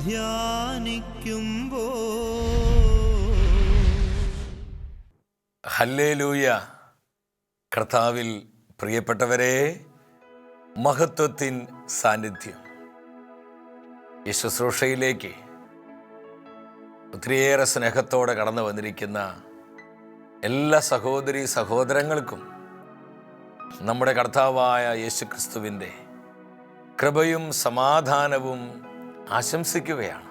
ധ്യാനിക്കുമ്പോ hallelujah. കർത്താവിൽ പ്രിയപ്പെട്ടവരെ, മഹത്വത്തിൻ സാന്നിധ്യം ഈ ശുശ്രൂഷയിലേക്ക് ഒത്തിരിയേറെ സ്നേഹത്തോടെ കടന്നു വന്നിരിക്കുന്ന എല്ലാ സഹോദരീ സഹോദരങ്ങൾക്കും നമ്മുടെ കർത്താവായ യേശുക്രിസ്തുവിൻ്റെ കൃപയും സമാധാനവും ആശംസിക്കുകയാണ്.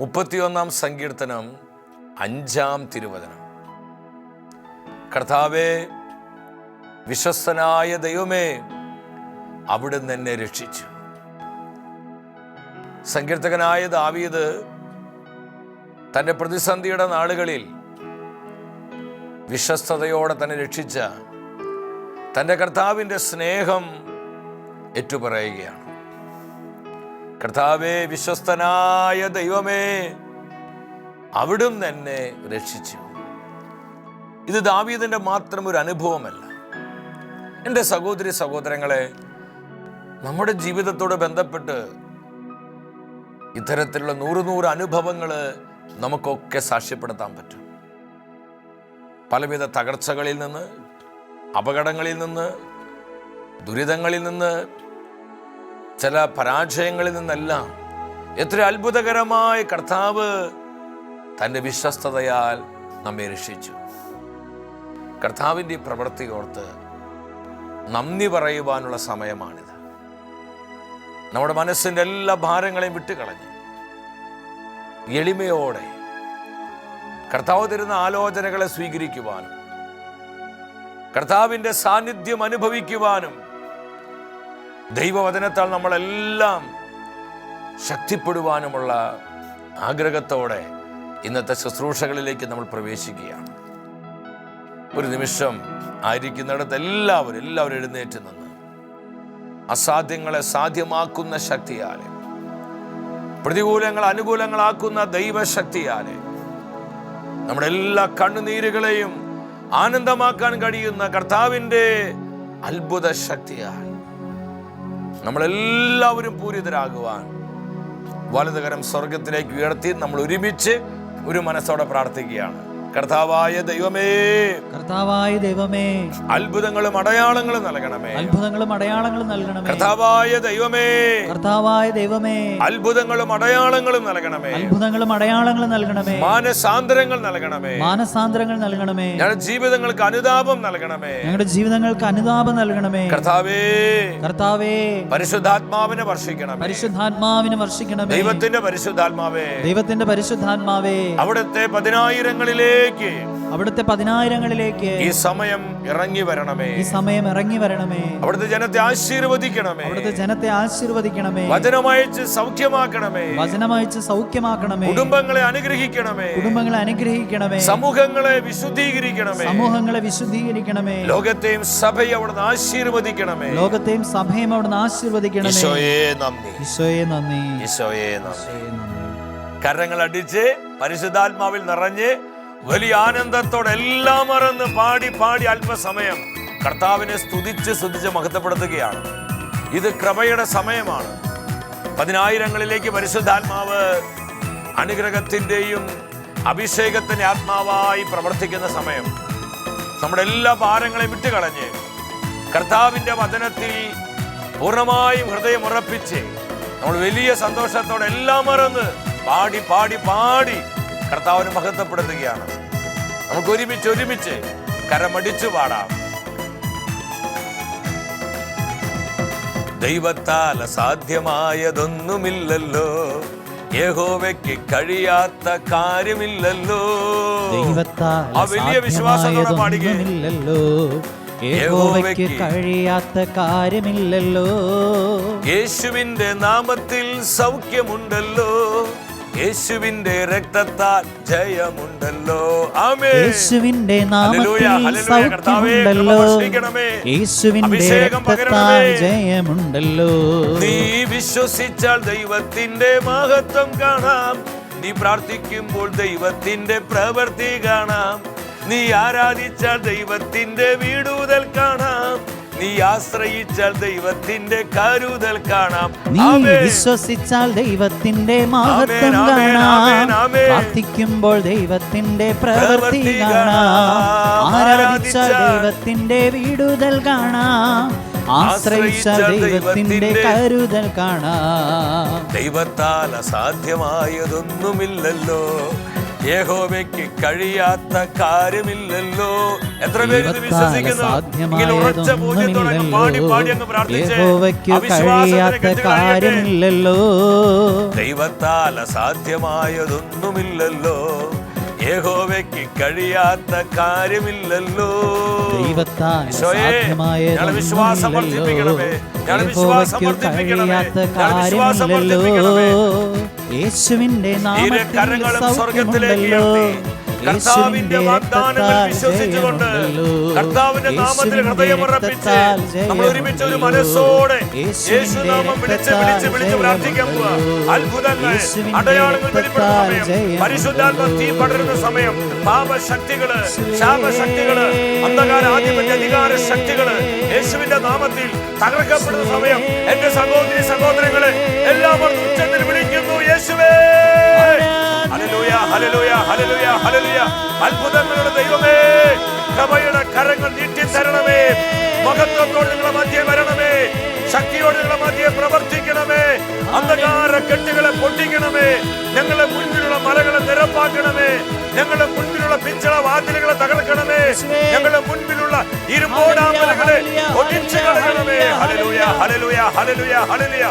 31 സങ്കീർത്തനം 5 തിരുവചനം. കർത്താവേ, വിശ്വസ്തനായ ദൈവമേ, അവിടുന്ന് എന്നെ രക്ഷിച്ചു. സങ്കീർത്തകനായ ദാവീദ് തൻ്റെ പ്രതിസന്ധിയുടെ നാളുകളിൽ വിശ്വസ്തയോടെ തന്നെ രക്ഷിച്ച തൻ്റെ കർത്താവിൻ്റെ സ്നേഹം ഏറ്റുപറയുകയാണ്. കർത്താവേ, വിശ്വസ്തനായ ദൈവമേ, അവിടുന്ന് എന്നെ രക്ഷിച്ചു. ഇത് ദാവീദിൻ്റെ മാത്രം ഒരു അനുഭവമല്ല. എൻ്റെ സഹോദരി സഹോദരങ്ങളെ, നമ്മുടെ ജീവിതത്തോട് ബന്ധപ്പെട്ട് ഇത്തരത്തിലുള്ള 100 അനുഭവങ്ങൾ നമുക്കൊക്കെ സാക്ഷ്യപ്പെടുത്താൻ പറ്റും. പലവിധ തകർച്ചകളിൽ നിന്ന്, അപകടങ്ങളിൽ നിന്ന്, ദുരിതങ്ങളിൽ നിന്ന്, ചില പരാജയങ്ങളിൽ നിന്നെല്ലാം എത്ര അത്ഭുതകരമായ കർത്താവ് തൻ്റെ വിശ്വസ്തതയാൽ നമ്മെ രക്ഷിച്ചു. കർത്താവിൻ്റെ ഈ പ്രവൃത്തി ഓർത്ത് നന്ദി പറയുവാനുള്ള സമയമാണിത്. നമ്മുടെ മനസ്സിൻ്റെ എല്ലാ ഭാരങ്ങളെയും വിട്ടുകളഞ്ഞ് എളിമയോടെ കർത്താവ് തരുന്ന ആലോചനകളെ സ്വീകരിക്കുവാനും കർത്താവിൻ്റെ സാന്നിധ്യം അനുഭവിക്കുവാനും ദൈവവചനത്താൽ നമ്മളെല്ലാം ശക്തിപ്പെടുവാനുമുള്ള ആഗ്രഹത്തോടെ ഇന്നത്തെ ശുശ്രൂഷകളിലേക്ക് നമ്മൾ പ്രവേശിക്കുകയാണ്. ഒരു നിമിഷം ആയിരിക്കുന്നിടത്ത് എല്ലാവരും എഴുന്നേറ്റ് നിന്ന് അസാധ്യങ്ങളെ സാധ്യമാക്കുന്ന ശക്തിയാലെ, പ്രതികൂലങ്ങൾ അനുകൂലങ്ങളാക്കുന്ന ദൈവശക്തിയാലെ, നമ്മുടെ എല്ലാ കണ്ണുനീരുകളെയും ആനന്ദമാക്കാൻ കഴിയുന്ന കർത്താവിൻ്റെ അത്ഭുത ശക്തിയാൽ നമ്മളെല്ലാവരും പൂരിതരാകുവാൻ വലതുകരം സ്വർഗത്തിലേക്ക് ഉയർത്തി നമ്മൾ ഒരുമിച്ച് ഒരു മനസ്സോടെ പ്രാർത്ഥിക്കുകയാണ്. കർത്താവായ ദൈവമേ, അത്ഭുതങ്ങളും അടയാളങ്ങളും നൽകണമേ. കർത്താവായ ദൈവമേ, അത്ഭുതങ്ങളും അടയാളങ്ങളും നൽകണമേ. മാനസാന്തരങ്ങൾ നൽകണമേ. ഞങ്ങളുടെ ജീവിതങ്ങൾക്ക് അനുതാപം നൽകണമേ. കർത്താവേ, പരിശുദ്ധാത്മാവിനെ വർഷിക്കണമേ. ദൈവത്തിന്റെ പരിശുദ്ധാത്മാവേ, അവിടുത്തെ പതിനായിരങ്ങളിലേക്ക് ഈ സമയം ഇറങ്ങി വരണമേ. അവിടുത്തെ ജനത്തെ ആശീർവദിക്കണമേ. വചനമയച്ച് സൗഖ്യമാക്കണമേ. കുടുംബങ്ങളെ അനുഗ്രഹിക്കണമേ. സമൂഹങ്ങളെ വിശുദ്ധീകരിക്കണമേ. ലോകത്തെയും സഭയെ അവിടുന്ന് ആശീർവദിക്കണമേ. ഈശോയെ നന്ദി. കരങ്ങൾ അടിച്ച് പരിശുദ്ധാത്മാവിൽ നിറഞ്ഞ് വലിയ ആനന്ദത്തോടെ എല്ലാം മറന്ന് പാടി അല്പസമയം കർത്താവിനെ സ്തുതിച്ച് മഹത്വപ്പെടുത്തുകയാണ്. ഇത് കൃപയുടെ സമയമാണ്. പതിനായിരങ്ങളിലേക്ക് പരിശുദ്ധാത്മാവ് അനുഗ്രഹത്തിൻ്റെയും അഭിഷേകത്തിൻ്റെ ആത്മാവായി പ്രവർത്തിക്കുന്ന സമയം. നമ്മുടെ എല്ലാ ഭാരങ്ങളെയും വിട്ടുകളഞ്ഞ് കർത്താവിൻ്റെ വചനത്തിൽ പൂർണ്ണമായും ഹൃദയം ഉറപ്പിച്ച് നമ്മൾ വലിയ സന്തോഷത്തോടെ എല്ലാം മറന്ന് പാടി കർത്താവിനെ മഹത്വപ്പെടുത്തുകയാണ്. നമുക്ക് ഒരുമിച്ച് കരമടിച്ചു പാടാം. ദൈവത്താൽ അസാധ്യമായതൊന്നുമില്ലല്ലോ, യഹോവയ്ക്ക് കഴിയാത്ത കാര്യമില്ലല്ലോ. ആ വലിയ വിശ്വാസത്തോടെ പാടുകയില്ലല്ലോ, യഹോവയ്ക്ക് കഴിയാത്ത കാര്യമില്ലല്ലോ. യേശുവിന്റെ നാമത്തിൽ സൗഖ്യമുണ്ടല്ലോ, യേശുവിന്റെ രക്തത്താൽ ജയമുണ്ടല്ലോ. ആമേൻ. യേശുവിന്റെ നാമത്തിൽ സൗഖ്യമുണ്ടല്ലോ, യേശുവിന്റെ രക്തത്താൽ ജയമുണ്ടല്ലോ. നീ വിശ്വസിച്ചാൽ ദൈവത്തിന്റെ മഹത്വം കാണാം, നീ പ്രാർത്ഥിക്കുമ്പോൾ ദൈവത്തിന്റെ പ്രവൃത്തി കാണാം, നീ ആരാധിച്ചാൽ ദൈവത്തിന്റെ വീടുതൽ കാണാം, നീ ആശ്രയിച്ചാൽ ദൈവത്തിന്റെ കരുതൽ കാണാം. നീ വിശ്വസിച്ചാൽ ദൈവത്തിന്റെ മഹത്വം കാണാം. പ്രാർത്ഥിക്കുമ്പോൾ ദൈവത്തിന്റെ പ്രവൃത്തി കാണാം. ആരാധിച്ചാൽ ദൈവത്തിന്റെ വിടുതൽ കാണാം. ആശ്രയിച്ചാൽ ദൈവത്തിന്റെ കരുതൽ കാണാം. ദൈവത്താൽ അസാധ്യമായതൊന്നുമില്ലല്ലോ, യഹോവയ്ക്ക് കഴിയാത്ത കാര്യമില്ലല്ലോ. എത്ര പേര് വിശ്വസിക്കുന്നു? യഹോവയ്ക്ക് കഴിയാത്ത കാര്യമില്ലല്ലോ. ദൈവത്താൽ അസാധ്യമായതൊന്നുമില്ലല്ലോ, യഹോവയ്ക്ക് കഴിയാത്ത കാര്യമില്ലല്ലോ. വിശ്വാസം വർദ്ധിപ്പിക്കണമേ, യഹോവയ്ക്ക് കഴിയാത്ത കാര്യമില്ലല്ലോ. യേശുവിന്റെ നാമത്തിൽ സൗഖ്യമുണ്ടല്ലോ. കർത്താവിന്റെ വാഗ്ദാനങ്ങൾ വിശ്വസിച്ചുകൊണ്ട് കർത്താവിന്റെ നാമത്തിൽ ഹൃദയമർപ്പിച്ച് നമ്മൾ ഒരുമിച്ച് ഒരു മനസ്സോടെ യേശുനാമം വിളിച്ച് പ്രാർത്ഥിക്കാൻ പോവാ. അത്ഭുതങ്ങൾ, അടയാളങ്ങൾ വെളിപ്പെടുന്ന സമയം, പരിശുദ്ധാത്മ തീ പടരുന്ന സമയം, പാപശക്തികള്, ശാപശക്തികള്, അന്ധകാര ആധിപത്യ അധികാര ശക്തികള് യേശുവിന്റെ നാമത്തിൽ തകർക്കപ്പെടുന്ന സമയം. എന്റെ സഹോദരി സഹോദരങ്ങളെ എല്ലാവരും ഉച്ചത്തിൽ വിളിക്കുന്നു, യേശുവേ. ഹല്ലേലൂയ, ഹല്ലേലൂയ, ഹല്ലേലൂയ, ഹല്ലേലൂയ. അത്ഭുതങ്ങളുടെ ദൈവമേ, കൃപയുടെ കരങ്ങൾ നീട്ടിത്തരണമേ. മഹത്വത്തോട് നിങ്ങളുടെ മധ്യേ വരണമേ. ശക്തിയോട് നിങ്ങളുടെ മധ്യേ പ്രവർത്തിക്കണമേ. അന്ധകാര കെട്ടുകളെ പൊട്ടിക്കണമേ. ഞങ്ങളുടെ മുൻപിലുള്ള മലകളെ നിരപ്പാക്കണമേ. ഞങ്ങളുടെ മുൻപിലുള്ള പിച്ചള വാതിലുകളെ തകർക്കണമേ. ഞങ്ങളുടെ മുൻപിലുള്ള ഇരുമ്പോടാമലകളെ ഒടിച്ചു കളയണമേ. ഹല്ലേലൂയ, ഹല്ലേലൂയ, ഹല്ലേലൂയ, ഹല്ലേലൂയ.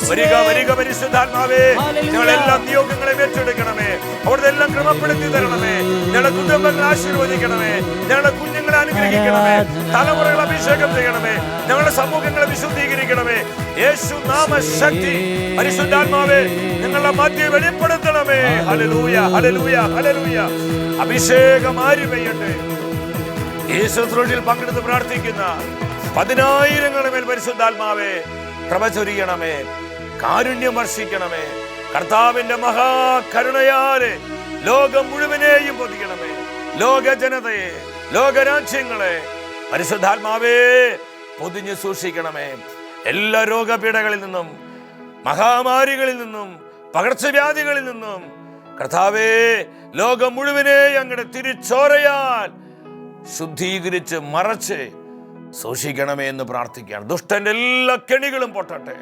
വരിക വരിക പരിശുദ്ധാത്മാവേ, ഞങ്ങളെല്ലാം നിയോഗങ്ങളെ ഏറ്റെടുക്കണമേ. അവിടുത്തെ എല്ലാം ക്രമപ്പെടുത്തി തരണമേ. ഞങ്ങളുടെ കുടുംബങ്ങളെ ആശീർവദിക്കണമേ. ഞങ്ങളുടെ കുഞ്ഞുങ്ങളെ അനുഗ്രഹിക്കണമേ. തലമുറകൾ അഭിഷേകം ചെയ്യണമേ. ഞങ്ങളുടെ സമൂഹങ്ങളെ വിശുദ്ധീകരിക്കണമേ. യേശു നാമശക്തി പരിശുദ്ധാത്മാവേ ഞങ്ങളുടെ മധ്യ വെളിപ്പെടുത്തണമേ. ഹല്ലേലൂയ, ഹല്ലേലൂയ, ഹല്ലേലൂയ. അഭിഷേകം ആര് പെയ്യട്ടെ. യേശു ത്രോട്ടിൽ പങ്കെടുത്ത് പ്രാർത്ഥിക്കുന്ന 10,000 മേൽ പരിശുദ്ധാത്മാവേ കൃപ ചൊരിയണമേ. കാരുണ്യം വർഷിക്കണമേ. കർത്താവിന്റെ മഹാകരുണയാലെ ലോകം മുഴുവനെയും പൊതിയണമേ. ലോക ജനതയെ, ലോകരാജ്യങ്ങളെ പരിശുദ്ധാത്മാവേ പൊതിഞ്ഞു സൂക്ഷിക്കണമേ. എല്ലാ രോഗപീഠകളിൽ നിന്നും, മഹാമാരികളിൽ നിന്നും, പകർച്ചവ്യാധികളിൽ നിന്നും കർത്താവേ ലോകം മുഴുവനെ അങ്ങയുടെ തിരിച്ചോരയാൽ ശുദ്ധീകരിച്ച് മറച്ച് സൂക്ഷിക്കണമേ എന്ന് പ്രാർത്ഥിക്കുകയാണ്. ദുഷ്ടന്റെ എല്ലാ കെണികളും പൊട്ടട്ടെ.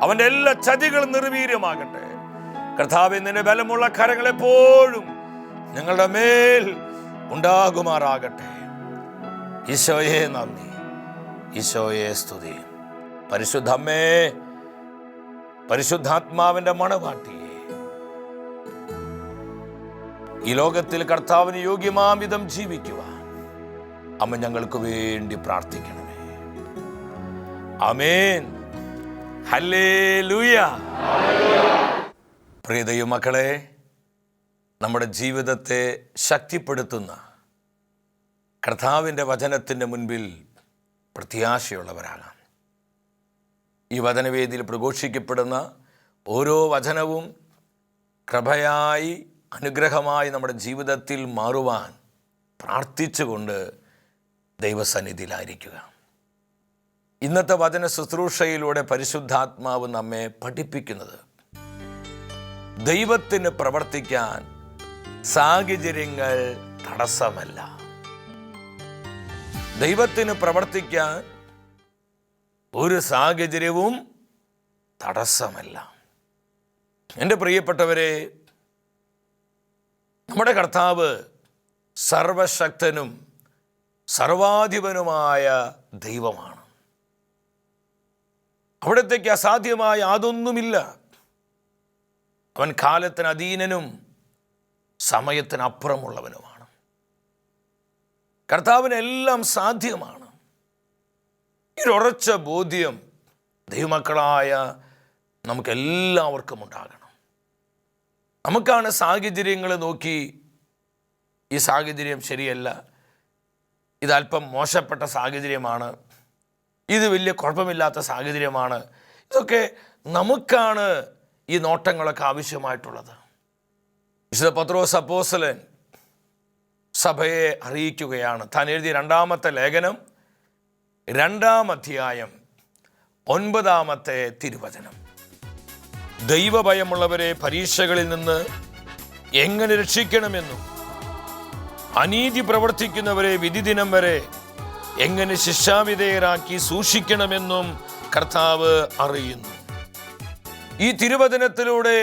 അവന്റെ എല്ലാ ചതികളും നിർവീര്യമാകട്ടെ. കർത്താവേ നിന്റെ ബലമുള്ള കരങ്ങൾ എപ്പോഴും ഞങ്ങളുടെ മേൽ ഉണ്ടാകുമാറാകട്ടെ. ഈശോയെ നന്ദി, ഈശോയെ സ്തുതി. പരിശുദ്ധമ്മേ, പരിശുദ്ധാത്മാവിന്റെ മണവാട്ടിയെ, ഈ ലോകത്തിൽ കർത്താവിന് യോഗ്യമാം വിധം ജീവിക്കുവാൻ അമ്മ ഞങ്ങൾക്ക് വേണ്ടി പ്രാർത്ഥിക്കണമേ. ആമേൻ. ഹല്ലേലൂയ. പ്രിയ ദൈവമക്കളെ, നമ്മുടെ ജീവിതത്തെ ശക്തിപ്പെടുത്തുന്ന കർത്താവിൻ്റെ വചനത്തിൻ്റെ മുൻപിൽ പ്രത്യാശയുള്ളവരാകാം. ഈ വചനവേദിയിൽ പ്രഘോഷിക്കപ്പെടുന്ന ഓരോ വചനവും കൃപയായി, അനുഗ്രഹമായി നമ്മുടെ ജീവിതത്തിൽ മാറുവാൻ പ്രാർത്ഥിച്ചുകൊണ്ട് ദൈവസന്നിധിയിലായിരിക്കുക. ഇന്നത്തെ വചന ശുശ്രൂഷയിലൂടെ പരിശുദ്ധാത്മാവ് നമ്മെ പഠിപ്പിക്കുന്നത് ദൈവത്തിന് പ്രവർത്തിക്കാൻ സാഹചര്യങ്ങൾ തടസ്സമല്ല. ദൈവത്തിന് പ്രവർത്തിക്കാൻ ഒരു സാഹചര്യവും തടസ്സമല്ല. എൻ്റെ പ്രിയപ്പെട്ടവരെ, നമ്മുടെ കർത്താവ് സർവശക്തനും സർവാധിപനുമായ ദൈവമാണ്. അവിടത്തേക്ക് അസാധ്യമായ യാതൊന്നുമില്ല. അവൻ കാലത്തിന് അധീനനും സമയത്തിനപ്പുറമുള്ളവനുമാണ്. കർത്താവിന് എല്ലാം സാധ്യമാണ്. ഈ ഉറച്ച ബോധ്യം ദൈവമക്കളായ നമുക്കെല്ലാവർക്കും ഉണ്ടാകണം. നമുക്കാണ് സാഹചര്യങ്ങൾ നോക്കി ഈ സാഹചര്യം ശരിയല്ല, ഇതല്പം മോശപ്പെട്ട സാഹചര്യമാണ്, ഇത് വലിയ കുഴപ്പമില്ലാത്ത സാഹചര്യമാണ്, ഇതൊക്കെ നമുക്കാണ് ഈ നോട്ടങ്ങളൊക്കെ ആവശ്യമായിട്ടുള്ളത്. വിശുദ്ധ പത്രോസ് അപ്പോസ്തലൻ സഭയെ അറിയിക്കുകയാണ്. താൻ എഴുതിയ 2-ാമത്തെ ലേഖനം 2-ാം അധ്യായം 9-ാമത്തെ തിരുവചനം. ദൈവഭയമുള്ളവരെ പരീക്ഷകളിൽ നിന്ന് എങ്ങനെ രക്ഷിക്കണമെന്നും അനീതി പ്രവർത്തിക്കുന്നവരെ വിധിദിനം വരെ എങ്ങനെ ശിക്ഷാവിധേയരാക്കി സൂക്ഷിക്കണമെന്നും കർത്താവ് അറിയുന്നു. ഈ തിരുവചനത്തിലൂടെ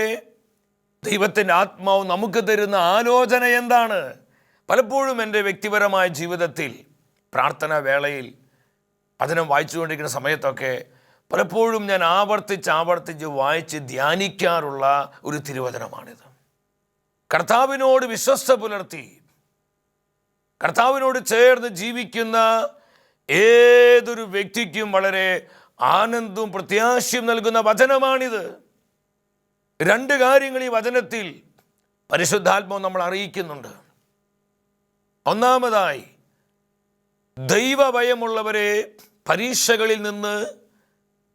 ദൈവത്തിൻ്റെ ആത്മാവ് നമുക്ക് തരുന്ന ആലോചന എന്താണ്? പലപ്പോഴും എൻ്റെ വ്യക്തിപരമായ ജീവിതത്തിൽ പ്രാർത്ഥനാ വേളയിൽ വചനം വായിച്ചുകൊണ്ടിരിക്കുന്ന സമയത്തൊക്കെ പലപ്പോഴും ഞാൻ ആവർത്തിച്ച് വായിച്ച് ധ്യാനിക്കാറുള്ള ഒരു തിരുവചനമാണിത്. കർത്താവിനോട് വിശ്വസ്ത പുലർത്തി കർത്താവിനോട് ചേർന്ന് ജീവിക്കുന്ന ഏതൊരു വ്യക്തിക്കും വളരെ ആനന്ദവും പ്രത്യാശയും നൽകുന്ന വചനമാണിത്. 2 കാര്യങ്ങൾ ഈ വചനത്തിൽ പരിശുദ്ധാത്മാവ് നമ്മൾ അറിയിക്കുന്നുണ്ട്. ഒന്നാമതായി, ദൈവഭയമുള്ളവരെ പരീക്ഷകളിൽ നിന്ന്,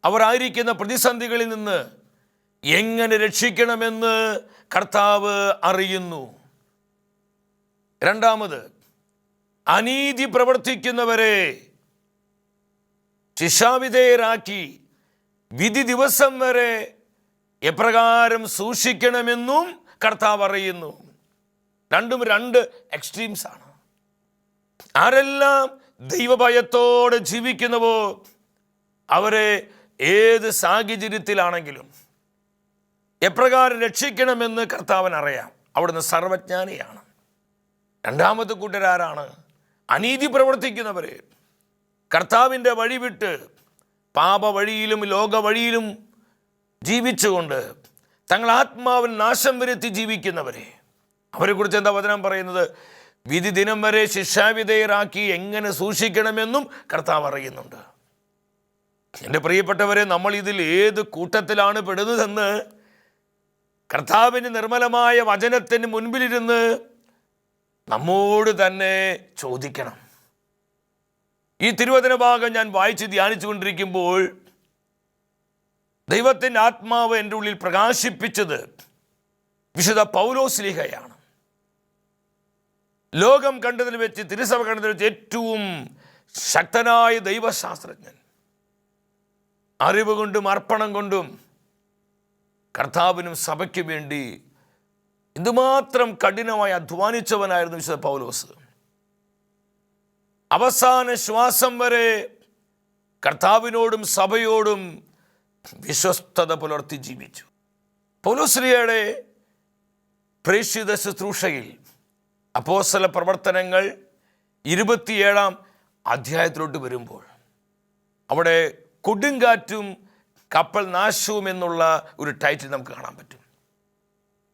അവർ ആയിരിക്കുന്ന പ്രതിസന്ധികളിൽ നിന്ന് എങ്ങനെ രക്ഷിക്കണമെന്ന് കർത്താവ് അറിയുന്നു. 2-ാമത്, അനീതി പ്രവർത്തിക്കുന്നവരെ ശിക്ഷാവിധേയരാക്കി വിധി ദിവസം വരെ എപ്രകാരം സൂക്ഷിക്കണമെന്നും കർത്താവ് അറിയുന്നു. രണ്ടും 2 എക്സ്ട്രീംസ് ആണ്. ആരെല്ലാം ദൈവഭയത്തോടെ ജീവിക്കുന്നുവോ അവരെ ഏത് സാഹചര്യത്തിലാണെങ്കിലും എപ്രകാരം രക്ഷിക്കണമെന്ന് കർത്താവിനറിയാം. അവിടുന്ന് സർവജ്ഞാനിയാണ്. 2-ാമത്തെ കൂട്ടരാരാണ്? അനീതി പ്രവർത്തിക്കുന്നവരെ, കർത്താവിൻ്റെ വഴി വിട്ട് പാപ വഴിയിലും ലോക വഴിയിലും ജീവിച്ചുകൊണ്ട് തങ്ങൾ ആത്മാവിൽ നാശം വരുത്തി ജീവിക്കുന്നവരെ, അവരെക്കുറിച്ച് എന്താ വചനം പറയുന്നത്? വിധി ദിനം വരെ ശിക്ഷാവിധേയരാക്കി എങ്ങനെ സൂക്ഷിക്കണമെന്നും കർത്താവ് അറിയുന്നുണ്ട്. എൻ്റെ പ്രിയപ്പെട്ടവരെ, നമ്മൾ ഇതിൽ ഏത് കൂട്ടത്തിലാണ് പെടുന്നതെന്ന് കർത്താവിൻ്റെ നിർമ്മലമായ വചനത്തിന് മുൻപിലിരുന്ന് നമ്മോട് തന്നെ ചോദിക്കണം. ഈ തിരുവചന ഭാഗം ഞാൻ വായിച്ച് ധ്യാനിച്ചു കൊണ്ടിരിക്കുമ്പോൾ ദൈവത്തിൻ്റെ ആത്മാവ് എൻ്റെ ഉള്ളിൽ പ്രകാശിപ്പിച്ചത് വിശുദ്ധ പൗലോസ്ലീഹയാണ്. ലോകം കണ്ടതിൽ വെച്ച്, തിരുസഭ കണ്ടതിൽ വെച്ച് ഏറ്റവും ശക്തനായ ദൈവശാസ്ത്രജ്ഞൻ. അറിവ് കൊണ്ടും അർപ്പണം കൊണ്ടും കർത്താവിനും സഭയ്ക്ക് വേണ്ടി എന്തുമാത്രം കഠിനമായി അധ്വാനിച്ചവനായിരുന്നു വിശുദ്ധ പൗലോസ്. അവസാന ശ്വാസം വരെ കർത്താവിനോടും സഭയോടും വിശ്വസ്തത പുലർത്തി ജീവിച്ചു. പൗലോസ്ലീഹയുടെ പ്രേക്ഷിത ശുശ്രൂഷയിൽ അപ്പോസ്തല പ്രവർത്തനങ്ങൾ 27-ാം അധ്യായത്തിലോട്ട് വരുമ്പോൾ അവിടെ കൊടുങ്കാറ്റും കപ്പൽ നാശവും എന്നുള്ള ഒരു ടൈറ്റിൽ നമുക്ക് കാണാൻ പറ്റും.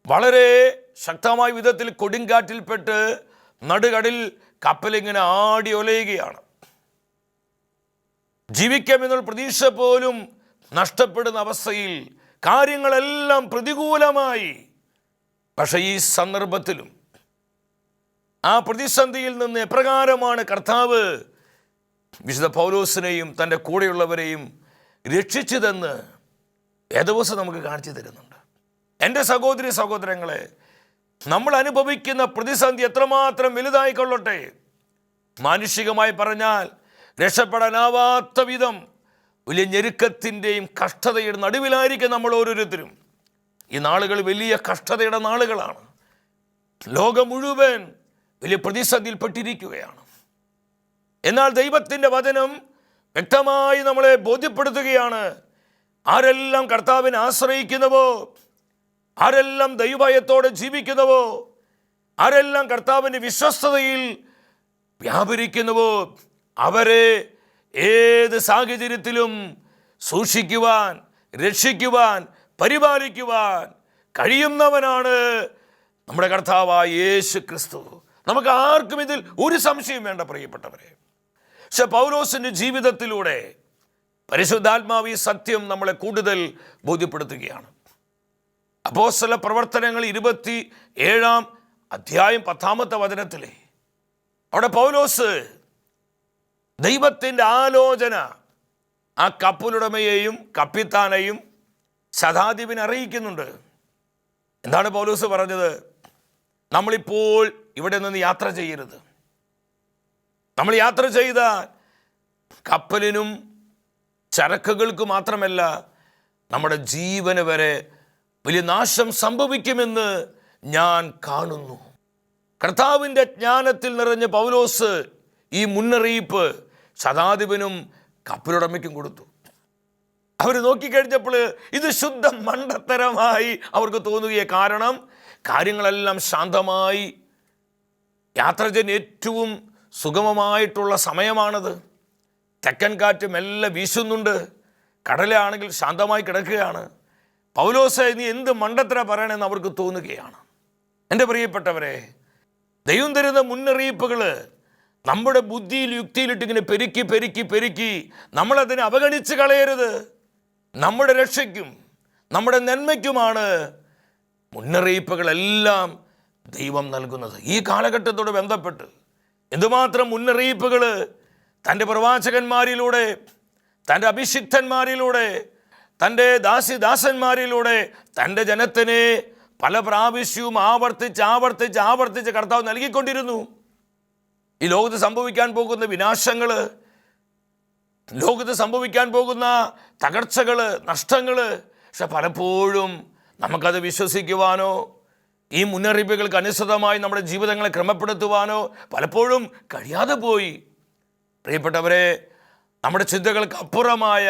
വളരെ ശക്തമായ വിധത്തിൽ കൊടുങ്കാറ്റിൽപ്പെട്ട് നടുകടലിൽ കപ്പലിങ്ങനെ ആടി ഒലയുകയാണ്. ജീവിക്കാമെന്നുള്ള പ്രതീക്ഷ പോലും നഷ്ടപ്പെടുന്ന അവസ്ഥയിൽ കാര്യങ്ങളെല്ലാം പ്രതികൂലമായി. പക്ഷേ ഈ സന്ദർഭത്തിലും ആ പ്രതിസന്ധിയിൽ നിന്ന് എപ്രകാരമാണ് കർത്താവ് വിശുദ്ധ പൗലോസിനെയും തൻ്റെ കൂടെയുള്ളവരെയും രക്ഷിച്ചതെന്ന് വേദപുസ്തകം നമുക്ക് കാണിച്ചു തരുന്നുണ്ട്. എൻ്റെ സഹോദരി സഹോദരങ്ങളെ, നമ്മൾ അനുഭവിക്കുന്ന പ്രതിസന്ധി എത്രമാത്രം വലുതായിക്കൊള്ളട്ടെ, മാനുഷികമായി പറഞ്ഞാൽ രക്ഷപ്പെടാനാവാത്ത വിധം വലിയ ഞെരുക്കത്തിൻ്റെയും കഷ്ടതയുടെ നടുവിലായിരിക്കും നമ്മൾ ഓരോരുത്തരും. ഈ നാളുകൾ വലിയ കഷ്ടതയുടെ നാളുകളാണ്. ലോകം മുഴുവൻ വലിയ പ്രതിസന്ധിയിൽപ്പെട്ടിരിക്കുകയാണ്. എന്നാൽ ദൈവത്തിൻ്റെ വചനം വ്യക്തമായി നമ്മളെ ബോധ്യപ്പെടുത്തുകയാണ്. ആരെല്ലാം കർത്താവിനെ ആശ്രയിക്കുന്നുവോ, ആരെല്ലാം ദൈവഭയത്തോടെ ജീവിക്കുന്നുവോ, ആരെല്ലാം കർത്താവിൻ്റെ വിശ്വസ്തതയിൽ വ്യാപരിക്കുന്നുവോ അവരെ ഏത് സാഹചര്യത്തിലും സൂക്ഷിക്കുവാൻ, രക്ഷിക്കുവാൻ, പരിപാലിക്കുവാൻ കഴിയുന്നവനാണ് നമ്മുടെ കർത്താവായ യേശു ക്രിസ്തു. നമുക്ക് ആർക്കും ഇതിൽ ഒരു സംശയം വേണ്ട പ്രിയപ്പെട്ടവരെ. പക്ഷെ പൗലോസിൻ്റെ ജീവിതത്തിലൂടെ പരിശുദ്ധാത്മാവ് ഈ സത്യം നമ്മളെ കൂടുതൽ ബോധ്യപ്പെടുത്തുകയാണ്. അപ്പോസ്തല പ്രവർത്തനങ്ങൾ 27-ാം അധ്യായം 10-ാമത്തെ വചനത്തിലെ അവിടെ പൗലോസ് ദൈവത്തിൻ്റെ ആലോചന ആ കപ്പലുടമയെയും കപ്പിത്താനെയും ശതാധിപനെ അറിയിക്കുന്നുണ്ട്. എന്താണ് പൗലോസ് പറഞ്ഞത്? നമ്മളിപ്പോൾ ഇവിടെ നിന്ന് യാത്ര ചെയ്യരുത്. നമ്മൾ യാത്ര ചെയ്താൽ കപ്പലിനും ചരക്കുകൾക്ക് മാത്രമല്ല നമ്മുടെ ജീവന് വരെ വലിയ നാശം സംഭവിക്കുമെന്ന് ഞാൻ കാണുന്നു. കർത്താവിൻ്റെ ജ്ഞാനത്തിൽ നിറഞ്ഞ പൗലോസ് ഈ മുന്നറിയിപ്പ് ശതാധിപനും കപ്പലുടമയ്ക്കും കൊടുത്തു. അവർ നോക്കിക്കഴിഞ്ഞപ്പോൾ ഇത് ശുദ്ധ മണ്ടത്തരമായി അവർക്ക് തോന്നുകയെ. കാരണം കാര്യങ്ങളെല്ലാം ശാന്തമായി, യാത്ര ചെയ്യാൻ ഏറ്റവും സുഗമമായിട്ടുള്ള സമയമാണത്. തെക്കൻ കാറ്റ് മെല്ലെ വീശുന്നുണ്ട്, കടലാണെങ്കിൽ ശാന്തമായി കിടക്കുകയാണ്. പൗലോസേ, നീ എന്ത് മണ്ടത്തര പറയണമെന്ന് അവർക്ക് തോന്നുകയാണ്. എൻ്റെ പ്രിയപ്പെട്ടവരെ, ദൈവം തരുന്ന മുന്നറിയിപ്പുകൾ നമ്മുടെ ബുദ്ധിയിൽ യുക്തിയിലിട്ട് ഇങ്ങനെ പെരുക്കി നമ്മളതിനെ അവഗണിച്ച് കളയരുത്. നമ്മുടെ രക്ഷയ്ക്കും നമ്മുടെ നന്മയ്ക്കുമാണ് മുന്നറിയിപ്പുകളെല്ലാം ദൈവം നൽകുന്നത്. ഈ കാലഘട്ടത്തോട് ബന്ധപ്പെട്ട് എന്തുമാത്രം മുന്നറിയിപ്പുകൾ തൻ്റെ പ്രവാചകന്മാരിലൂടെ, തൻ്റെ അഭിഷിക്തന്മാരിലൂടെ, തൻ്റെ ദാസന്മാരിലൂടെ തൻ്റെ ജനത്തിനെ പല പ്രാവശ്യവും ആവർത്തിച്ച് കർത്താവ് നൽകിക്കൊണ്ടിരുന്നു. ഈ ലോകത്ത് സംഭവിക്കാൻ പോകുന്ന വിനാശങ്ങൾ, ലോകത്ത് സംഭവിക്കാൻ പോകുന്ന തകർച്ചകൾ, നഷ്ടങ്ങൾ, പക്ഷെ പലപ്പോഴും നമുക്കത് വിശ്വസിക്കുവാനോ ഈ മുന്നറിയിപ്പുകൾക്ക് അനുസൃതമായി നമ്മുടെ ജീവിതങ്ങളെ ക്രമപ്പെടുത്തുവാനോ പലപ്പോഴും കഴിയാതെ പോയി. പ്രിയപ്പെട്ടവരെ, നമ്മുടെ ചിന്തകൾക്ക് അപ്പുറമായ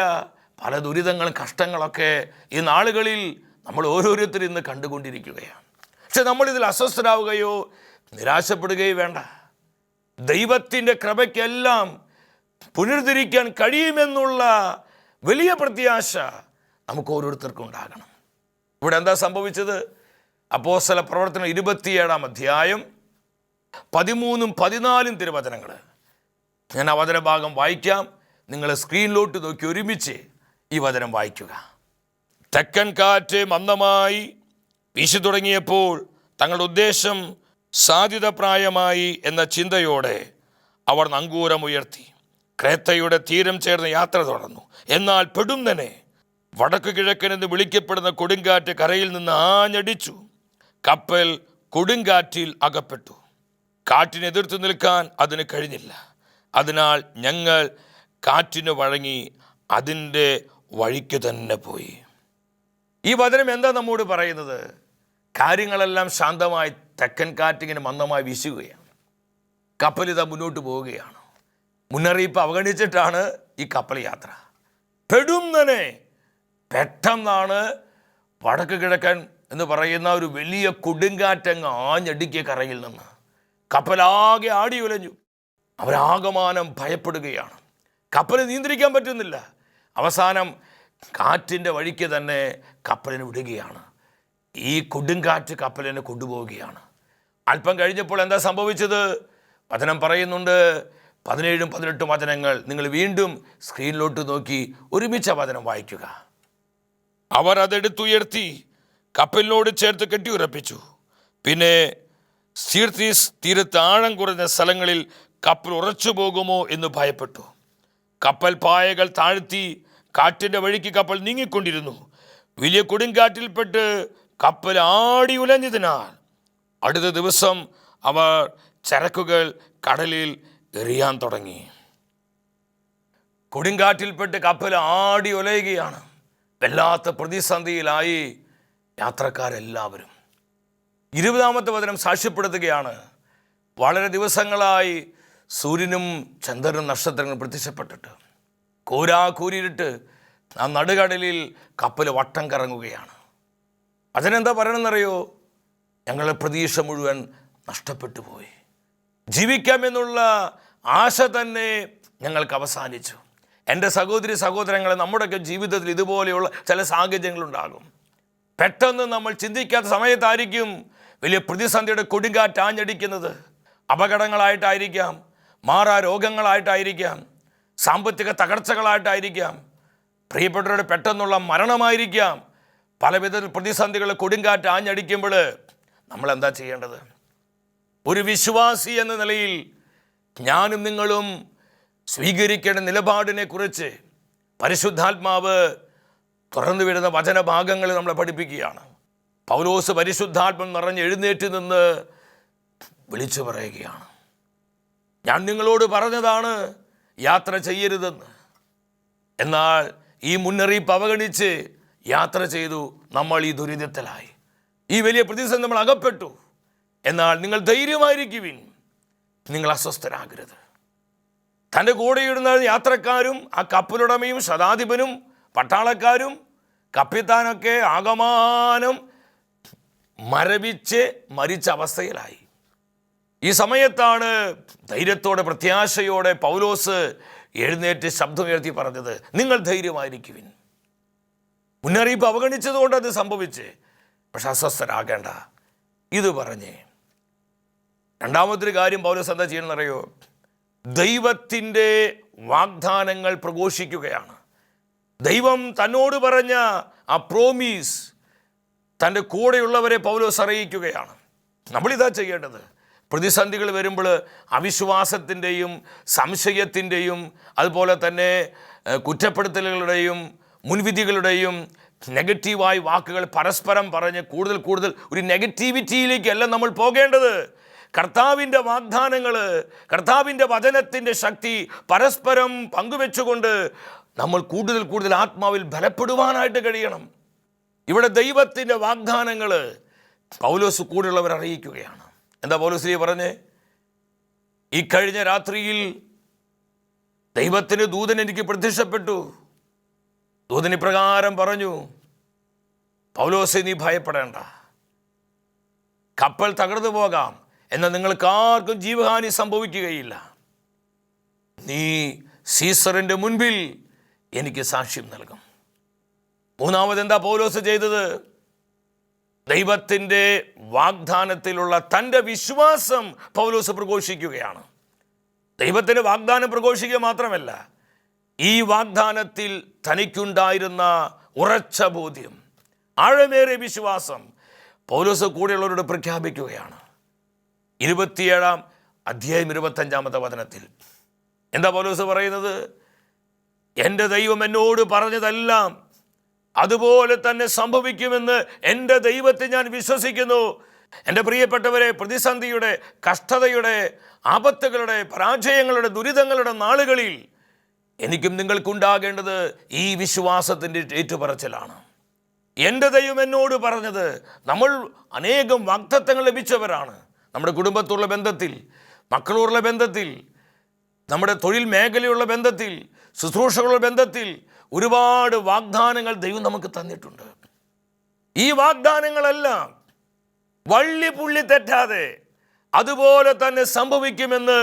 പല ദുരിതങ്ങളും കഷ്ടങ്ങളൊക്കെ ഈ നാളുകളിൽ നമ്മൾ ഓരോരുത്തരും ഇന്ന് കണ്ടുകൊണ്ടിരിക്കുകയാണ്. പക്ഷെ നമ്മളിതിൽ അസ്വസ്ഥരാവുകയോ നിരാശപ്പെടുകയോ വേണ്ട. ദൈവത്തിൻ്റെ കൃപയ്ക്കെല്ലാം പുനരുദ്ധരിക്കാൻ കഴിയുമെന്നുള്ള വലിയ പ്രത്യാശ നമുക്ക് ഓരോരുത്തർക്കും ഉണ്ടാകണം. ഇവിടെ എന്താ സംഭവിച്ചത്? അപ്പോസ്തല പ്രവർത്തനം 27-ാം അധ്യായം 13-14 തിരുവചനങ്ങൾ ഞാൻ ആ വചന ഭാഗം വായിക്കാം. നിങ്ങൾ സ്ക്രീനിലോട്ട് നോക്കി ഒരുമിച്ച് ഈ വചനം വായിക്കുക. തെക്കൻ കാറ്റ് മന്ദമായി വീശി തുടങ്ങിയപ്പോൾ തങ്ങളുടെ ഉദ്ദേശം സാധ്യതപ്രായമായി എന്ന ചിന്തയോടെ അവർ നങ്കൂരമുയർത്തി ക്രേത്തയുടെ തീരം ചേർന്ന് യാത്ര തുടർന്നു. എന്നാൽ പെടുന്നനെ വടക്ക് കിഴക്കനെന്ന് വിളിക്കപ്പെടുന്ന കൊടുങ്കാറ്റ് കരയിൽ നിന്ന് ആഞ്ഞടിച്ചു. കപ്പൽ കൊടുങ്കാറ്റിൽ അകപ്പെട്ടു. കാറ്റിനെ എതിർത്ത് നിൽക്കാൻ അതിന് കഴിഞ്ഞില്ല. അതിനാൽ ഞങ്ങൾ കാറ്റിന് വഴങ്ങി അതിൻ്റെ വഴിക്ക് തന്നെ പോയി. ഈ വചനം എന്താ നമ്മോട് പറയുന്നത്? കാര്യങ്ങളെല്ലാം ശാന്തമായി തെക്കൻ കാറ്റിങ്ങനെ മന്ദമായി വീശുകയാണ്. കപ്പലിതാ മുന്നോട്ട് പോവുകയാണ്. മുന്നറിയിപ്പ് അവഗണിച്ചിട്ടാണ് ഈ കപ്പൽ യാത്ര. പെട്ടെന്നാണ് വടക്ക് കിഴക്കൻ എന്ന് പറയുന്ന ഒരു വലിയ കൊടുങ്കാറ്റങ്ങ് ആഞ്ഞടിക്കിയ കരയിൽ നിന്ന് കപ്പലാകെ ആടി ഉലഞ്ഞു. അവരാകമാനം ഭയപ്പെടുകയാണ്. കപ്പൽ നിയന്ത്രിക്കാൻ പറ്റുന്നില്ല. അവസാനം കാറ്റിൻ്റെ വഴിക്ക് തന്നെ കപ്പലിന് വിടുകയാണ്. ഈ കൊടുങ്കാറ്റ് കപ്പലിനെ കൊണ്ടുപോവുകയാണ്. അല്പം കഴിഞ്ഞപ്പോൾ എന്താ സംഭവിച്ചത്? വചനം പറയുന്നുണ്ട്. 17-18 വചനങ്ങൾ നിങ്ങൾ വീണ്ടും സ്ക്രീനിലോട്ട് നോക്കി ഒരുമിച്ച വചനം വായിക്കുക. അവർ അതെടുത്തുയർത്തി കപ്പലിനോട് ചേർത്ത് കെട്ടിയുറപ്പിച്ചു. പിന്നെ സീർത്തീസ് തീരത്ത് ആഴം കുറഞ്ഞ സ്ഥലങ്ങളിൽ കപ്പൽ ഉറച്ചു പോകുമോ എന്ന് ഭയപ്പെട്ടു. കപ്പൽ പായകൾ താഴ്ത്തി കാറ്റിൻ്റെ വഴിക്ക് കപ്പൽ നീങ്ങിക്കൊണ്ടിരുന്നു. വലിയ കൊടുങ്കാറ്റിൽപ്പെട്ട് കപ്പൽ ആടി ഉലഞ്ഞതിനാൽ അടുത്ത ദിവസം അവർ ചരക്കുകൾ കടലിൽ എറിയാൻ തുടങ്ങി. കൊടുങ്കാറ്റിൽപ്പെട്ട് കപ്പൽ ആടി ഉലയുകയാണ്. വല്ലാത്ത പ്രതിസന്ധിയിലായി യാത്രക്കാരെല്ലാവരും. 20-ാമത്തെ വചനം സാക്ഷ്യപ്പെടുത്തുകയാണ്. വളരെ ദിവസങ്ങളായി സൂര്യനും ചന്ദ്രനും നക്ഷത്രങ്ങളും പ്രത്യക്ഷപ്പെട്ടിട്ട് കൂരിട്ട് ആ നടുകടലിൽ കപ്പൽ വട്ടം കറങ്ങുകയാണ്. അതിനെന്താ പറയണമെന്നറിയോ? ഞങ്ങളുടെ പ്രതീക്ഷ മുഴുവൻ നഷ്ടപ്പെട്ടു പോയി. ജീവിക്കാമെന്നുള്ള ആശ തന്നെ ഞങ്ങൾക്ക് അവസാനിച്ചു. എൻ്റെ സഹോദരങ്ങളെ, നമ്മുടെയൊക്കെ ജീവിതത്തിൽ ഇതുപോലെയുള്ള ചില സാഹചര്യങ്ങളുണ്ടാകും. പെട്ടെന്ന് നമ്മൾ ചിന്തിക്കാത്ത സമയത്തായിരിക്കും വലിയ പ്രതിസന്ധിയുടെ കൊടുങ്കാറ്റ് ആഞ്ഞടിക്കുന്നത്. അപകടങ്ങളായിട്ടായിരിക്കാം, മാറാ രോഗങ്ങളായിട്ടായിരിക്കാം, സാമ്പത്തിക തകർച്ചകളായിട്ടായിരിക്കാം, പ്രിയപ്പെട്ടവരുടെ പെട്ടെന്നുള്ള മരണമായിരിക്കാം. പലവിധ പ്രതിസന്ധികൾ കൊടുങ്കാറ്റ് ആഞ്ഞടിക്കുമ്പോൾ നമ്മൾ എന്താ ചെയ്യേണ്ടത്? ഒരു വിശ്വാസി എന്ന നിലയിൽ ഞാനും നിങ്ങളും സ്വീകരിക്കേണ്ട നിലപാടിനെ കുറിച്ച് പരിശുദ്ധാത്മാവ് തുറന്നു വരുന്ന വചനഭാഗങ്ങൾ നമ്മളെ പഠിപ്പിക്കുകയാണ്. പൗലോസ് പരിശുദ്ധാത്മം നിറഞ്ഞ് എഴുന്നേറ്റ് നിന്ന് വിളിച്ചു പറയുകയാണ്. ഞാൻ നിങ്ങളോട് പറഞ്ഞതാണ് യാത്ര ചെയ്യരുതെന്ന്. എന്നാൽ ഈ മുന്നറിയിപ്പ് അവഗണിച്ച് യാത്ര ചെയ്തു നമ്മൾ ഈ ദുരിതത്തിലായി, ഈ വലിയ പ്രതിസന്ധി നമ്മൾ അകപ്പെട്ടു. എന്നാൽ നിങ്ങൾ ധൈര്യമായിരിക്കുവിൻ, നിങ്ങൾ അസ്വസ്ഥരാകരുത്. തൻ്റെ കൂടെയിടുന്ന യാത്രക്കാരും ആ കപ്പലുടമയും ശതാധിപനും പട്ടാളക്കാരും കപ്പിത്താനൊക്കെ ആകമാനം മരവിച്ച് മരിച്ച അവസ്ഥയിലായി. ഈ സമയത്താണ് ധൈര്യത്തോടെ പ്രത്യാശയോടെ പൗലോസ് എഴുന്നേറ്റ് ശബ്ദമുയർത്തി പറഞ്ഞത്, നിങ്ങൾ ധൈര്യമായിരിക്കുവിൻ. മുന്നറിയിപ്പ് അവഗണിച്ചതുകൊണ്ട് അത് സംഭവിച്ച്, പക്ഷെ അസ്വസ്ഥരാകേണ്ട. ഇത് പറഞ്ഞ് രണ്ടാമതൊരു കാര്യം പൗലോസ് എന്താ ചെയ്യണമെന്നറിയോ? ദൈവത്തിൻ്റെ വാഗ്ദാനങ്ങൾ പ്രഘോഷിക്കുകയാണ്. ദൈവം തന്നോട് പറഞ്ഞ ആ പ്രോമീസ് തൻ്റെ കൂടെയുള്ളവരെ പൗലോസ് അറിയിക്കുകയാണ്. നമ്മളിതാ ചെയ്യേണ്ടത്. പ്രതിസന്ധികൾ വരുമ്പോൾ അവിശ്വാസത്തിൻ്റെയും സംശയത്തിൻ്റെയും അതുപോലെ തന്നെ കുറ്റപ്പെടുത്തലുകളുടെയും മുൻവിധികളുടെയും നെഗറ്റീവായ വാക്കുകൾ പരസ്പരം പറഞ്ഞ് കൂടുതൽ ഒരു നെഗറ്റിവിറ്റിയിലേക്കല്ല നമ്മൾ പോകേണ്ടത്. കർത്താവിൻ്റെ വാഗ്ദാനങ്ങൾ, കർത്താവിൻ്റെ വചനത്തിൻ്റെ ശക്തി പരസ്പരം പങ്കുവെച്ചുകൊണ്ട് നമ്മൾ കൂടുതൽ ആത്മാവിൽ ബലപ്പെടുവാനായിട്ട് കഴിയണം. ഇവിടെ ദൈവത്തിൻ്റെ വാഗ്ദാനങ്ങൾ പൗലോസ് കൂടെയുള്ളവർ അറിയിക്കുകയാണ്. എന്താ പൗലോസ് പറഞ്ഞേ? ഈ കഴിഞ്ഞ രാത്രിയിൽ ദൈവത്തിൻ്റെ ദൂതൻ എനിക്ക് പ്രത്യക്ഷപ്പെട്ടു. ദൂതൻ ഇപ്രകാരം പറഞ്ഞു, പൗലോസേ, നീ ഭയപ്പെടേണ്ട. കപ്പൽ തകർന്നു പോകാം, എന്നാൽ നിങ്ങൾക്കാർക്കും ജീവഹാനി സംഭവിക്കുകയില്ല. നീ സീസറിൻ്റെ മുൻപിൽ എനിക്ക് സാക്ഷ്യം നൽകും. മൂന്നാമത് എന്താ പൗലോസ് ചെയ്തത്? ദൈവത്തിൻ്റെ വാഗ്ദാനത്തിലുള്ള തൻ്റെ വിശ്വാസം പൗലോസ് പ്രഘോഷിക്കുകയാണ്. ദൈവത്തിൻ്റെ വാഗ്ദാനം പ്രഘോഷിക്കുക മാത്രമല്ല, ഈ വാഗ്ദാനത്തിൽ തനിക്കുണ്ടായിരുന്ന ഉറച്ച ബോധ്യം, ആഴമേറിയ വിശ്വാസം പൗലോസ് കൂടെയുള്ളവരോട് പ്രഖ്യാപിക്കുകയാണ്. 27 അധ്യായം 25 വചനത്തിൽ എന്താ പൗലോസ് പറയുന്നത്? എൻ്റെ ദൈവം എന്നോട് പറഞ്ഞതെല്ലാം അതുപോലെ തന്നെ സംഭവിക്കുമെന്ന് എൻ്റെ ദൈവത്തെ ഞാൻ വിശ്വസിക്കുന്നു. എൻ്റെ പ്രിയപ്പെട്ടവരെ, പ്രതിസന്ധിയുടെ, കഷ്ടതയുടെ, ആപത്തുകളുടെ, പരാജയങ്ങളുടെ, ദുരിതങ്ങളുടെ നാളുകളിൽ എനിക്കും നിങ്ങൾക്കുണ്ടാകേണ്ടത് ഈ വിശ്വാസത്തിൻ്റെ ഏറ്റുപറച്ചിലാണ്. എൻ്റെ ദൈവം എന്നോട് പറഞ്ഞത്. നമ്മൾ അനേകം വാഗ്ദത്തങ്ങൾ ലഭിച്ചവരാണ്. നമ്മുടെ കുടുംബത്തുള്ള ബന്ധത്തിൽ, മക്കളോടുള്ള ബന്ധത്തിൽ, നമ്മുടെ തൊഴിൽ മേഖലയുള്ള ബന്ധത്തിൽ, ശുശ്രൂഷകളുടെ ബന്ധത്തിൽ ഒരുപാട് വാഗ്ദാനങ്ങൾ ദൈവം നമുക്ക് തന്നിട്ടുണ്ട്. ഈ വാഗ്ദാനങ്ങളെല്ലാം വള്ളി പുള്ളി തെറ്റാതെ അതുപോലെ തന്നെ സംഭവിക്കുമെന്ന്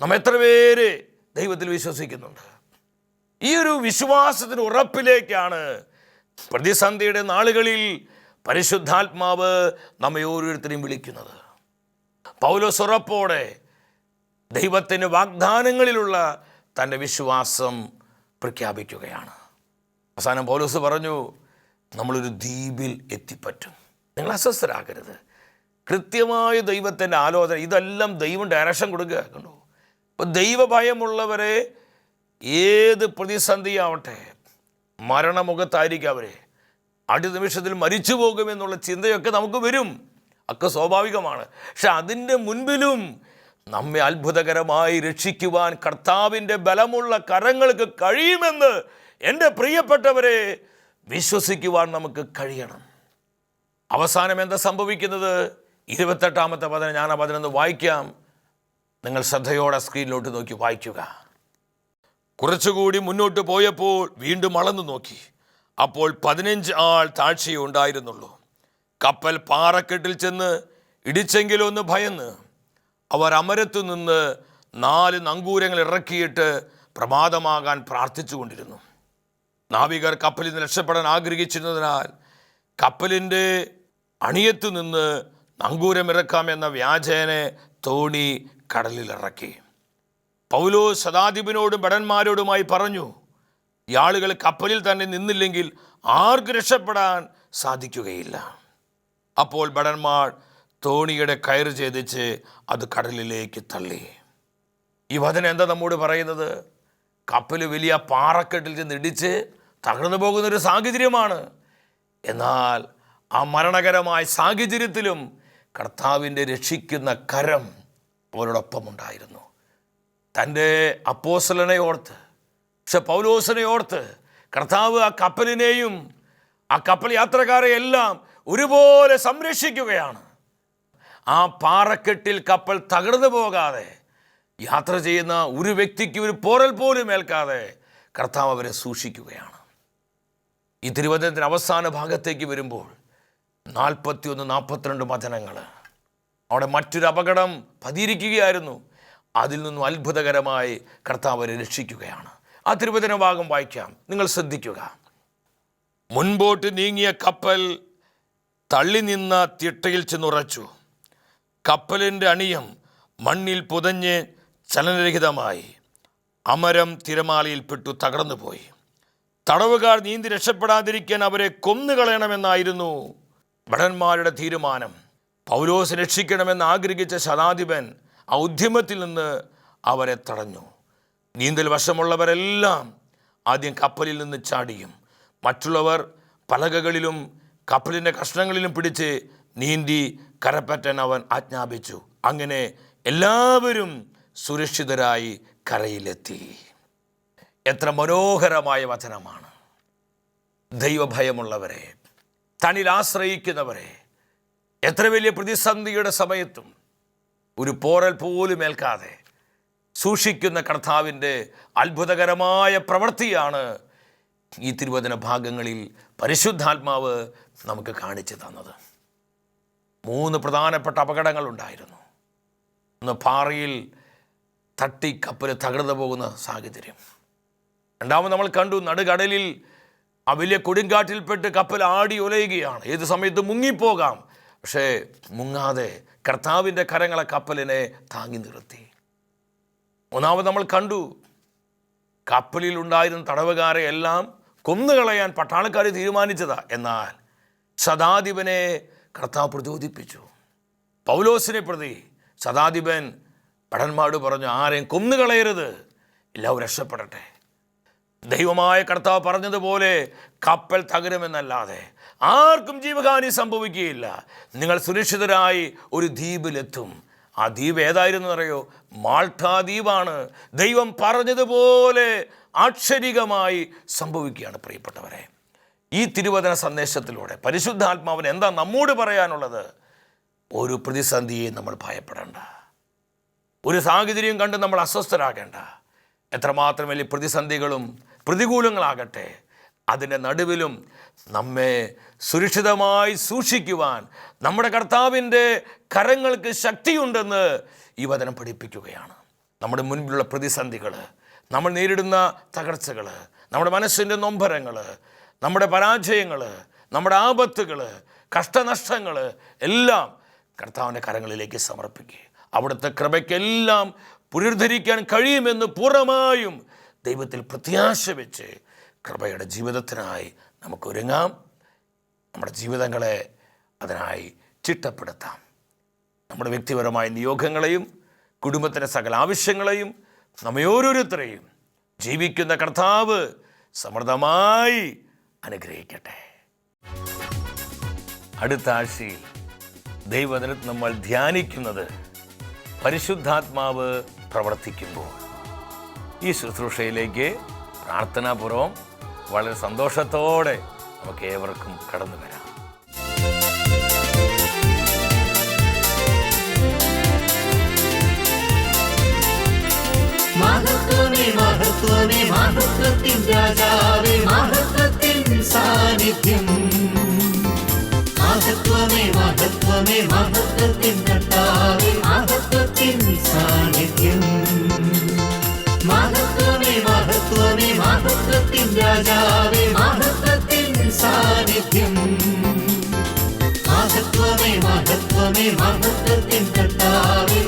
നാം എത്ര പേര് ദൈവത്തിൽ വിശ്വസിക്കുന്നുണ്ട്? ഈ ഒരു വിശ്വാസത്തിന് ഉറപ്പിലേക്കാണ് പ്രതിസന്ധിയുടെ നാളുകളിൽ പരിശുദ്ധാത്മാവ് നമ്മെ ഓരോരുത്തരെയും വിളിക്കുന്നത്. പൗലോസ് ഉറപ്പോടെ ദൈവത്തിൻ്റെ വാഗ്ദാനങ്ങളിലുള്ള തൻ്റെ വിശ്വാസം പ്രഖ്യാപിക്കുകയാണ്. അവസാനം പൗലോസ് പറഞ്ഞു, നമ്മളൊരു ദ്വീപിൽ എത്തിപ്പറ്റും. നിങ്ങൾ അസ്വസ്ഥരാകരുത്. കൃത്യമായ ദൈവത്തിൻ്റെ ആലോചന, ഇതെല്ലാം ദൈവം ഡയറക്ഷൻ കൊടുക്കുക. കണ്ടോ? അപ്പോൾ ദൈവഭയമുള്ളവരെ ഏത് പ്രതിസന്ധിയാവട്ടെ, മരണമുഖത്തായിരിക്കും അവരെ, അടുത്ത നിമിഷത്തിൽ മരിച്ചു പോകുമെന്നുള്ള ചിന്തയൊക്കെ നമുക്ക് വരും, ഒക്കെ സ്വാഭാവികമാണ്. പക്ഷെ അതിൻ്റെ മുൻപിലും നമ്മെ അത്ഭുതകരമായി രക്ഷിക്കുവാൻ കർത്താവിൻ്റെ ബലമുള്ള കരങ്ങൾക്ക് കഴിയുമെന്ന് എൻ്റെ പ്രിയപ്പെട്ടവരെ വിശ്വസിക്കുവാൻ നമുക്ക് കഴിയണം. അവസാനം എന്താ സംഭവിക്കുന്നത്? 28 വചനം, ഞാൻ ആ വചനം വായിക്കാം. നിങ്ങൾ ശ്രദ്ധയോടെ സ്ക്രീനിലോട്ട് നോക്കി വായിക്കുക. കുറച്ചുകൂടി മുന്നോട്ട് പോയപ്പോൾ വീണ്ടും അളന്നു നോക്കി. അപ്പോൾ 15 ആൾ താഴ്ചയേ ഉണ്ടായിരുന്നുള്ളൂ. കപ്പൽ പാറക്കെട്ടിൽ ചെന്ന് ഇടിച്ചെങ്കിലൊന്ന് ഭയന്ന് അവർ അമരത്തു നിന്ന് 4 നങ്കൂരങ്ങൾ ഇറക്കിയിട്ട് പ്രമാദമാകാൻ പ്രാർത്ഥിച്ചു കൊണ്ടിരുന്നു. നാവികർ കപ്പലിൽ നിന്ന് രക്ഷപ്പെടാൻ ആഗ്രഹിച്ചിരുന്നതിനാൽ കപ്പലിൻ്റെ അണിയത്തു നിന്ന് നങ്കൂരമിറക്കാമെന്ന വ്യാജേനെ തോണി കടലിലിറക്കി. പൗലോസ് ശതാധിപനോടും ഭടന്മാരോടുമായി പറഞ്ഞു, ഈ ആളുകൾ കപ്പലിൽ തന്നെ നിന്നില്ലെങ്കിൽ ആർക്ക് രക്ഷപ്പെടാൻ സാധിക്കുകയില്ല. അപ്പോൾ ഭടന്മാർ തോണിയുടെ കയറ് ഛേദിച്ച് അത് കടലിലേക്ക് തള്ളി. ഈ വചനം എന്താ നമ്മോട് പറയുന്നത്? കപ്പൽ വലിയ പാറക്കെട്ടിൽ ചെന്ന് ഇടിച്ച് തകർന്നു പോകുന്നൊരു സാഹചര്യമാണ്. എന്നാൽ ആ മരണകരമായ സാഹചര്യത്തിലും കർത്താവിൻ്റെ രക്ഷിക്കുന്ന കരം അവരോടൊപ്പം ഉണ്ടായിരുന്നു. തൻ്റെ അപ്പോസ്തലനെ ഓർത്ത്, പക്ഷെ പൗലോസിനെ ഓർത്ത് കർത്താവ് ആ കപ്പലിനെയും ആ കപ്പൽ യാത്രക്കാരെ എല്ലാം ഒരുപോലെ സംരക്ഷിക്കുകയാണ്. ആ പാറക്കെട്ടിൽ കപ്പൽ തകർന്നു പോകാതെ, യാത്ര ചെയ്യുന്ന ഒരു വ്യക്തിക്ക് ഒരു പോറൽ പോലും ഏൽക്കാതെ കർത്താവ് അവരെ സൂക്ഷിക്കുകയാണ്. ഈ തിരുവചനത്തിൻ്റെ അവസാന ഭാഗത്തേക്ക് വരുമ്പോൾ 41-42 വചനങ്ങൾ, അവിടെ മറ്റൊരു അപകടം പതിയിരിക്കുകയായിരുന്നു. അതിൽ നിന്നും അത്ഭുതകരമായി കർത്താവ് അവരെ രക്ഷിക്കുകയാണ്. ആ തിരുവചന ഭാഗം വായിക്കാം, നിങ്ങൾ ശ്രദ്ധിക്കുക. മുൻപോട്ട് നീങ്ങിയ കപ്പൽ തള്ളി നിന്ന തിട്ടയിൽ ചെന്നുറച്ചു. കപ്പലിൻ്റെ അണിയം മണ്ണിൽ പുതഞ്ഞ് ചലനരഹിതമായി. അമരം തിരമാലയിൽപ്പെട്ടു തകർന്നുപോയി. തടവുകാർ നീന്തി രക്ഷപ്പെടാതിരിക്കാൻ അവരെ കൊന്നുകളയണമെന്നായിരുന്നു ഭടന്മാരുടെ തീരുമാനം. പൗലോസ് രക്ഷിക്കണമെന്ന് ആഗ്രഹിച്ച ശതാധിപൻ ആ ഉദ്യമത്തിൽ നിന്ന് അവരെ തടഞ്ഞു. നീന്തൽ വശമുള്ളവരെല്ലാം ആദ്യം കപ്പലിൽ നിന്ന് ചാടിയും മറ്റുള്ളവർ പലകകളിലും കപ്പലിൻ്റെ കഷ്ണങ്ങളിലും പിടിച്ച് നീന്തി കരപ്പറ്റാൻ അവൻ ആജ്ഞാപിച്ചു. അങ്ങനെ എല്ലാവരും സുരക്ഷിതരായി കരയിലെത്തി. എത്ര മനോഹരമായ വചനമാണ്. ദൈവഭയമുള്ളവരെ, തന്നിൽ ആശ്രയിക്കുന്നവരെ, എത്ര വലിയ പ്രതിസന്ധിയുടെ സമയത്തും ഒരു പോറൽ പോലും ഏൽക്കാതെ സൂക്ഷിക്കുന്ന കർത്താവിൻ്റെ അത്ഭുതകരമായ പ്രവൃത്തിയാണ് ഈ തിരുവചന ഭാഗങ്ങളിൽ പരിശുദ്ധാത്മാവ് നമുക്ക് കാണിച്ചു തന്നത്. 3 പ്രധാനപ്പെട്ട അപകടങ്ങളുണ്ടായിരുന്നു. ഒന്ന്, പാറയിൽ തട്ടി കപ്പൽ തകർന്നു പോകുന്ന സാഹചര്യം. രണ്ടാമത് നമ്മൾ കണ്ടു, നടുകടലിൽ ആ വലിയ കൊടുങ്കാറ്റിൽപ്പെട്ട് കപ്പൽ ആടി ഉലയുകയാണ്. ഏത് സമയത്തും മുങ്ങിപ്പോകാം. പക്ഷേ മുങ്ങാതെ കർത്താവിൻ്റെ കരങ്ങളെ കപ്പലിനെ താങ്ങി നിർത്തി. മൂന്നാമത് നമ്മൾ കണ്ടു, കപ്പലിൽ ഉണ്ടായിരുന്ന തടവുകാരെ എല്ലാം കൊന്നുകളയാൻ പട്ടാളക്കാർ തീരുമാനിച്ചതാ. എന്നാൽ ശതാധിപനെ കർത്താവ് പ്രചോദിപ്പിച്ചു. പൗലോസിനെ പ്രതി ശതാധിപൻ ഭടന്മാരോട് പറഞ്ഞു, ആരെയും കൊന്നുകളയരുത്, എല്ലാവരും രക്ഷപ്പെടട്ടെ. ദൈവമായ കർത്താവ് പറഞ്ഞതുപോലെ കപ്പൽ തകരുമെന്നല്ലാതെ ആർക്കും ജീവഹാനി സംഭവിക്കുകയില്ല. നിങ്ങൾ സുരക്ഷിതരായി ഒരു ദ്വീപിലെത്തും. ആ ദ്വീപ് ഏതായിരുന്നു അറിയോ? മാൾട്ടാ ദ്വീപാണ്. ദൈവം പറഞ്ഞതുപോലെ ആക്ഷരികമായി സംഭവിക്കുകയാണ്. പ്രിയപ്പെട്ടവരെ, ഈ തിരുവചന സന്ദേശത്തിലൂടെ പരിശുദ്ധാത്മാവിന് എന്താ നമ്മോട് പറയാനുള്ളത്? ഒരു പ്രതിസന്ധിയെ നമ്മൾ ഭയപ്പെടേണ്ട, ഒരു സാഹചര്യം കണ്ട് നമ്മൾ അസ്വസ്ഥരാകേണ്ട. എത്രമാത്രം വലിയ പ്രതിസന്ധികളും പ്രതികൂലങ്ങളാകട്ടെ, അതിൻ്റെ നടുവിലും നമ്മെ സുരക്ഷിതമായി സൂക്ഷിക്കുവാൻ നമ്മുടെ കർത്താവിൻ്റെ കരങ്ങൾക്ക് ശക്തിയുണ്ടെന്ന് ഈ വചനം പഠിപ്പിക്കുകയാണ്. നമ്മുടെ മുൻപിലുള്ള പ്രതിസന്ധികൾ, നമ്മൾ നേരിടുന്ന തകർച്ചകൾ, നമ്മുടെ മനസ്സിൻ്റെ നൊമ്പരങ്ങൾ, നമ്മുടെ പരാജയങ്ങൾ, നമ്മുടെ ആപത്തുകൾ, കഷ്ടനഷ്ടങ്ങൾ എല്ലാം കർത്താവിൻ്റെ കരങ്ങളിലേക്ക് സമർപ്പിക്കുക. അവിടുത്തെ കൃപയ്ക്കെല്ലാം പുനരുദ്ധരിക്കാൻ കഴിയുമെന്ന് പൂർണ്ണമായും ദൈവത്തിൽ പ്രത്യാശ വെച്ച് കൃപയുടെ ജീവിതത്തിനായി നമുക്ക് ഒരുങ്ങാം. നമ്മുടെ ജീവിതങ്ങളെ അതിനായി ചിട്ടപ്പെടുത്താം. നമ്മുടെ വ്യക്തിപരമായ നിയോഗങ്ങളെയും കുടുംബത്തിൻ്റെ സകല ആവശ്യങ്ങളെയും നമ്മെ ഓരോരുത്തരെയും ജീവിക്കുന്ന കർത്താവ് സമൃദ്ധമായി അനുഗ്രഹിക്കട്ടെ. അടുത്ത ആഴ്ചയിൽ ദൈവവചനത്തിൽ നമ്മൾ ധ്യാനിക്കുന്നത് പരിശുദ്ധാത്മാവ് പ്രവർത്തിക്കുമ്പോൾ. ഈ ശുശ്രൂഷയിലേക്ക് പ്രാർത്ഥനാപൂർവം വളരെ സന്തോഷത്തോടെ നമുക്ക് ഏവർക്കും കടന്നു വരാം. മഹത്വമേ മഹത്വമേ മഹത്വത്തിൻ രാജാവേ, മഹത്വത്തിൻ സാന്നിധ്യം. മഹത്വമേ മഹത്വമേ മഹത്വത്തിൻ കർത്താവേ, മഹത്വത്തിൻ സാന്നിധ്യം. മഹത്വമേ മഹത്വമേ മഹത്വത്തിൻ രാജാവേ, മഹത്വത്തിൻ സാന്നിധ്യം. മഹത്വമേ മഹത്വമേ മഹത്വത്തിൻ കർത്താവേ,